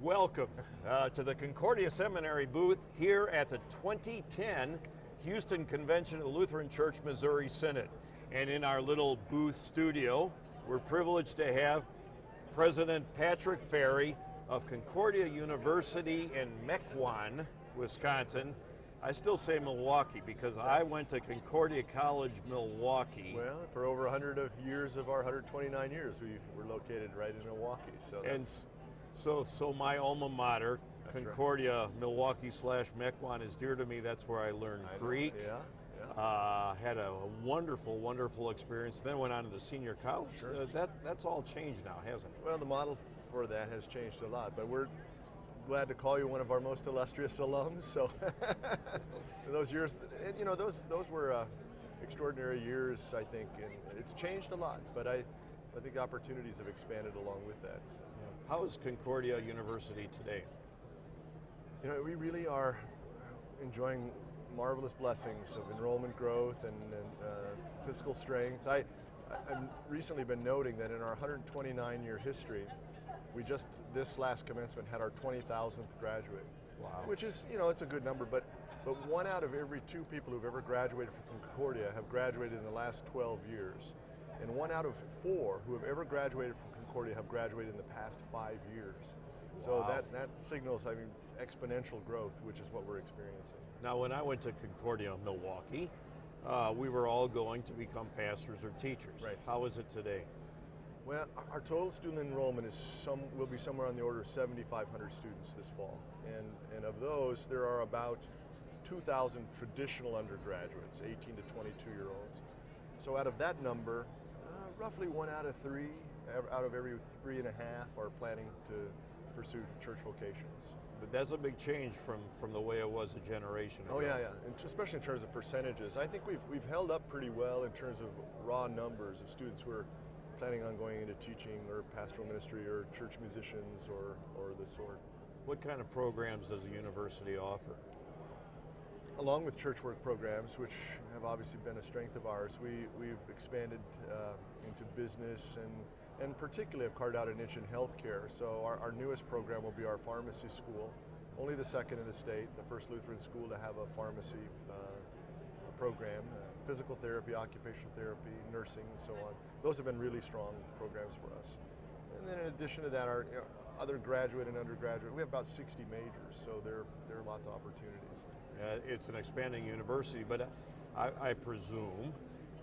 Welcome to the Concordia Seminary booth here at the 2010 Houston Convention of the Lutheran Church Missouri Synod. And in our little booth studio, we're privileged to have President Patrick Ferry of Concordia University in Mequon, Wisconsin. I still say Milwaukee because I went to Concordia College, Milwaukee. Well, for over 100 years of our 129 years, we were located right in Milwaukee. So my alma mater, Concordia, right. Milwaukee / Mequon, is dear to me. That's where I learned Greek. Had a wonderful, wonderful experience. Then went on to the senior college. Sure. That's all changed now, hasn't it? Well, the model for that has changed a lot, but we're glad to call you one of our most illustrious alums. So those years, those were extraordinary years, I think, and it's changed a lot. But I think opportunities have expanded along with that. How is Concordia University today? We really are enjoying marvelous blessings of enrollment growth and fiscal strength. I've recently been noting that in our 129-year history, we just this last commencement had our 20,000th graduate. Wow. Which is, it's a good number, but one out of every two people who've ever graduated from Concordia have graduated in the last 12 years. And one out of four who have ever graduated from Concordia have graduated in the past 5 years. Wow. So that signals, exponential growth, which is what we're experiencing. Now, when I went to Concordia, Milwaukee, we were all going to become pastors or teachers. Right. How is it today? Well, our total student enrollment will be somewhere on the order of 7,500 students this fall. And of those, there are about 2,000 traditional undergraduates, 18 to 22-year-olds. So out of that number, roughly 1 out of 3, out of every 3.5 are planning to pursue church vocations. But that's a big change from the way it was a generation ago. Oh yeah, and especially in terms of percentages. I think we've held up pretty well in terms of raw numbers of students who are planning on going into teaching or pastoral ministry or church musicians or the sort. What kind of programs does the university offer? Along with church work programs, which have obviously been a strength of ours, we've expanded into business and particularly have carved out a niche in healthcare. So our newest program will be our pharmacy school, only the second in the state, the first Lutheran school to have a pharmacy program, physical therapy, occupational therapy, nursing, and so on. Those have been really strong programs for us. And then in addition to that, our other graduate and undergraduate, we have about 60 majors, so there are lots of opportunities. It's an expanding university, but I presume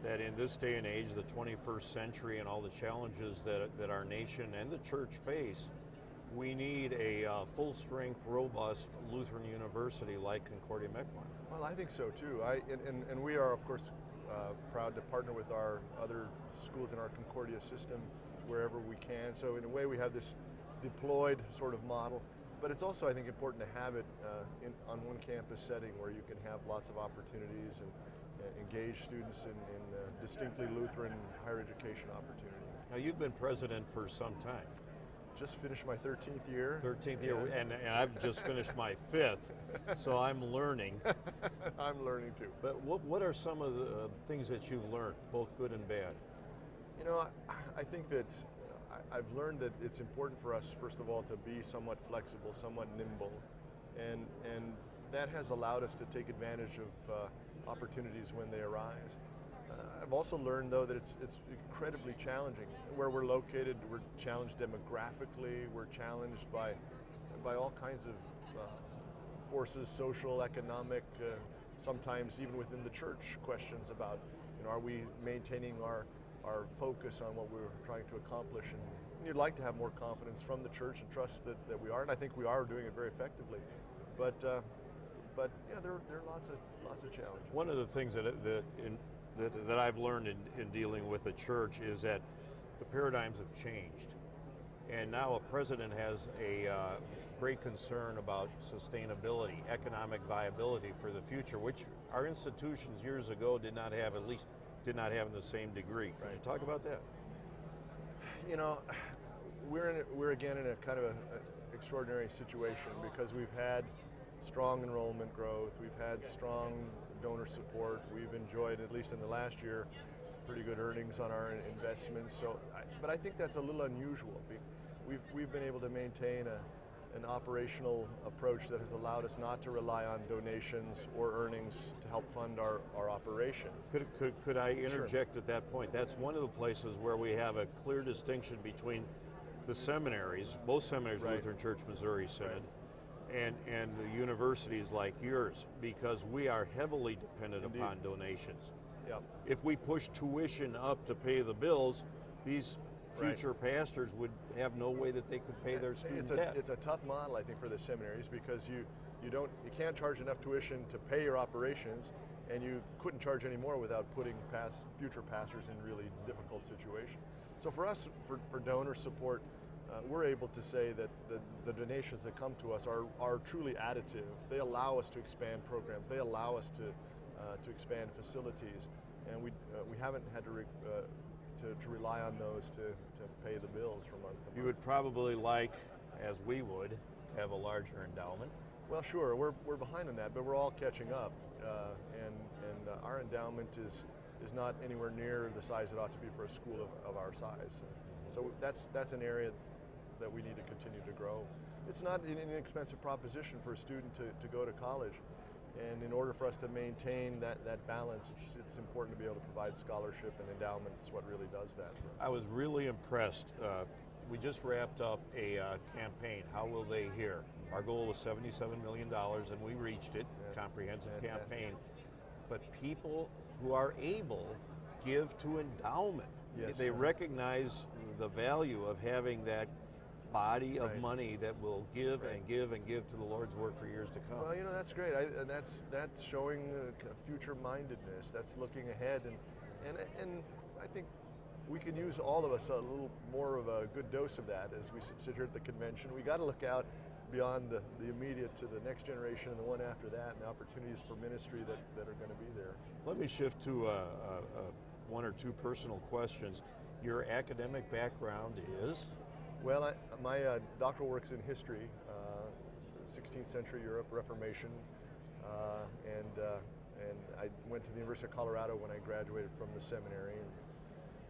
that in this day and age, the 21st century and all the challenges that our nation and the church face, we need a full-strength, robust Lutheran university like Concordia Mequon. Well, I think so too. And we are, of course, proud to partner with our other schools in our Concordia system wherever we can. So in a way, we have this deployed sort of model. But it's also, I think, important to have it on one campus setting where you can have lots of opportunities and engage students in distinctly Lutheran higher education opportunity. Now, you've been president for some time. Just finished my 13th year. 13th year, and I've just finished my 5th, so I'm learning. I'm learning too. But what are some of the things that you've learned, both good and bad? I think that I've learned that it's important for us, first of all, to be somewhat flexible, somewhat nimble, and that has allowed us to take advantage of opportunities when they arise. I've also learned, though, that it's incredibly challenging. Where we're located, we're challenged demographically, we're challenged by all kinds of forces, social, economic, sometimes even within the church, questions about, are we maintaining our focus on what we're trying to accomplish, and you'd like to have more confidence from the church and trust that we are, and I think we are doing it very effectively. But yeah, there are lots of challenges. One of the things that I've learned in dealing with the church is that the paradigms have changed, and now a president has a great concern about sustainability, economic viability for the future, which our institutions years ago did not have in the same degree. Could you talk about that? We're again in a kind of an extraordinary situation because we've had strong enrollment growth, we've had strong donor support, we've enjoyed, at least in the last year, pretty good earnings on our investments. But I think that's a little unusual. We've been able to maintain a an operational approach that has allowed us not to rely on donations or earnings to help fund our operation. Could I interject at that point? That's one of the places where we have a clear distinction between the seminaries, both seminaries, Right. Lutheran Church Missouri Synod, Right. and the universities like yours, because we are heavily dependent Indeed. upon donations. Yeah. If we push tuition up to pay the bills, these Right. future pastors would have no way that they could pay their student debt. It's a tough model, I think, for the seminaries because you can't charge enough tuition to pay your operations, and you couldn't charge any more without putting future pastors in really difficult situations. So for us, for donor support, we're able to say that the donations that come to us are truly additive. They allow us to expand programs. They allow us to expand facilities, and we haven't had to rely on those to pay the bills from month to month. You would probably like, as we would, to have a larger endowment. Well, sure, we're behind on that, but we're all catching up, and our endowment is not anywhere near the size it ought to be for a school of our size. So that's an area that we need to continue to grow. It's not an inexpensive proposition for a student to go to college, and in order for us to maintain that balance, it's important to be able to provide scholarship and endowment. It's what really does that. I was really impressed. We just wrapped up a campaign, How Will They Hear? Our goal was $77 million, and we reached it, Yes. comprehensive Fantastic. campaign. But people who are able give to endowment. Yes. They recognize the value of having that body of Right. money that will give Right. and give and give to the Lord's work for years to come. Well, that's great, and that's showing future-mindedness. That's looking ahead, and I think we could use, all of us, a little more of a good dose of that as we sit here at the convention. We got to look out beyond the immediate to the next generation and the one after that, and the opportunities for ministry that are going to be there. Let me shift to one or two personal questions. Your academic background is? Well, my doctoral work's in history, 16th century Europe, Reformation, and I went to the University of Colorado when I graduated from the seminary,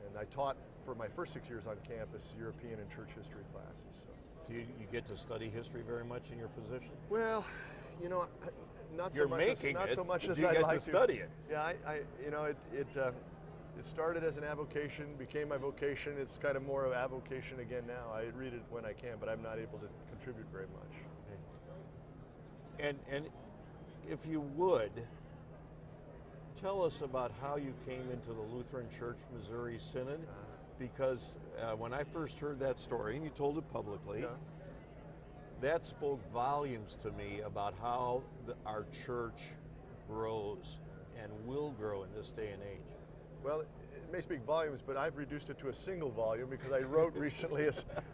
and I taught for my first 6 years on campus European and church history classes. So. Do you get to study history very much in your position? Well, not You're so much. making Not it. so much Do as you I'd get like to study it? Yeah, it started as an avocation, became my vocation. It's kind of more of avocation again now. I read it when I can, but I'm not able to contribute very much. And if you would, tell us about how you came into the Lutheran Church Missouri Synod, because when I first heard that story, and you told it publicly, Yeah. that spoke volumes to me about how our church grows and will grow in this day and age. Well, it may speak volumes, but I've reduced it to a single volume because I wrote recently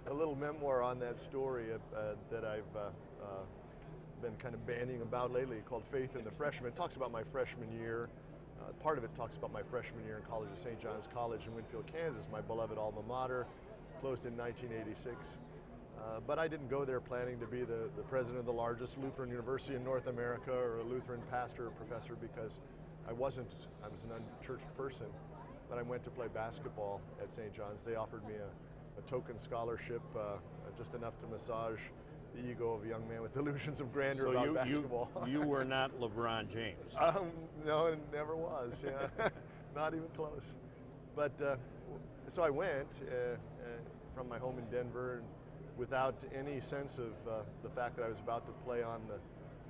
a little memoir on that story that I've been kind of bandying about lately, called Faith in the Freshman. It talks about my freshman year. Part of it talks about my freshman year in college at St. John's College in Winfield, Kansas, my beloved alma mater, closed in 1986. But I didn't go there planning to be the president of the largest Lutheran university in North America or a Lutheran pastor or professor, because I was an unchurched person. But I went to play basketball at St. John's. They offered me a token scholarship, just enough to massage the ego of a young man with delusions of grandeur about basketball. You were not LeBron James. No, it never was. Yeah, not even close. But so I went from my home in Denver, without any sense of the fact that I was about to play on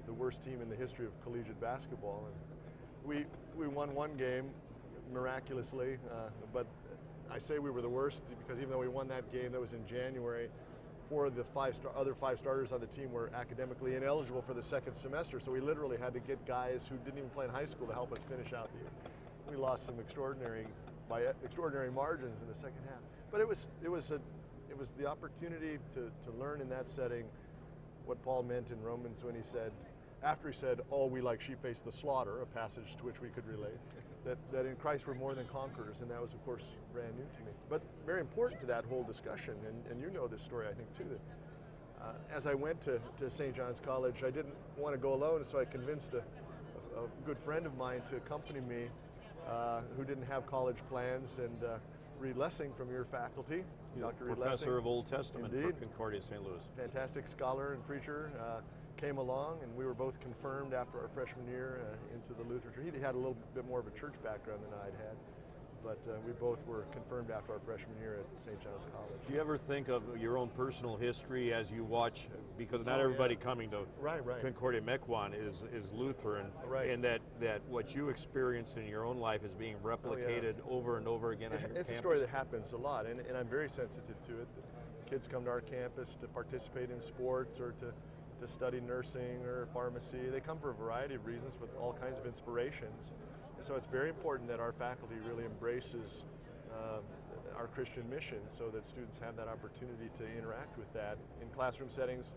the worst team in the history of collegiate basketball. And we won one game miraculously, but I say we were the worst because even though we won that game, that was in January, 4 of the other 5 starters on the team were academically ineligible for the second semester, so we literally had to get guys who didn't even play in high school to help us finish out the year. We lost some extraordinary margins in the second half, but it was the opportunity to learn in that setting what Paul meant in Romans when he said, after he said, "All we like sheep face the slaughter," a passage to which we could relate, that in Christ we're more than conquerors, and that was, of course, brand new to me. But very important to that whole discussion, and you know this story, I think, too, that as I went to St. John's College, I didn't want to go alone, so I convinced a good friend of mine to accompany me who didn't have college plans, and Reed Lessing from your faculty, Dr. Reed Professor Lessing. of Old Testament Indeed. for Concordia St. Louis. Fantastic scholar and preacher, came along, and we were both confirmed after our freshman year into the Lutheran Church. He had a little bit more of a church background than I'd had, but we both were confirmed after our freshman year at St. John's College. Do you ever think of your own personal history as you watch, because not everybody coming to Right. Concordia Mequon is Lutheran, Right. and that what you experienced in your own life is being replicated over and over again on your It's campus? a story that happens a lot, and I'm very sensitive to it. Kids come to our campus to participate in sports or to study nursing or pharmacy. They come for a variety of reasons with all kinds of inspirations. And so it's very important that our faculty really embraces our Christian mission so that students have that opportunity to interact with that in classroom settings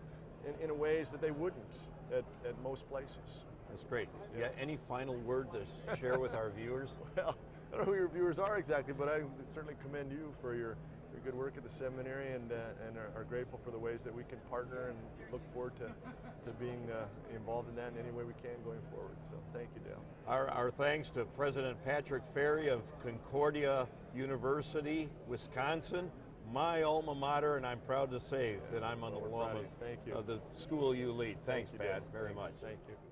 in ways that they wouldn't at most places. That's great. Yeah. Any final word to share with our viewers? Well, I don't know who your viewers are exactly, but I certainly commend you for your good work at the seminary, and are grateful for the ways that we can partner, and look forward to being involved in that in any way we can going forward. So thank you, Dale. Our thanks to President Patrick Ferry of Concordia University, Wisconsin, my alma mater, and I'm proud to say that I'm an alum Thank you. of the school you lead. Thanks, Thank you, Pat, Dale. very Thanks. much. Thank you.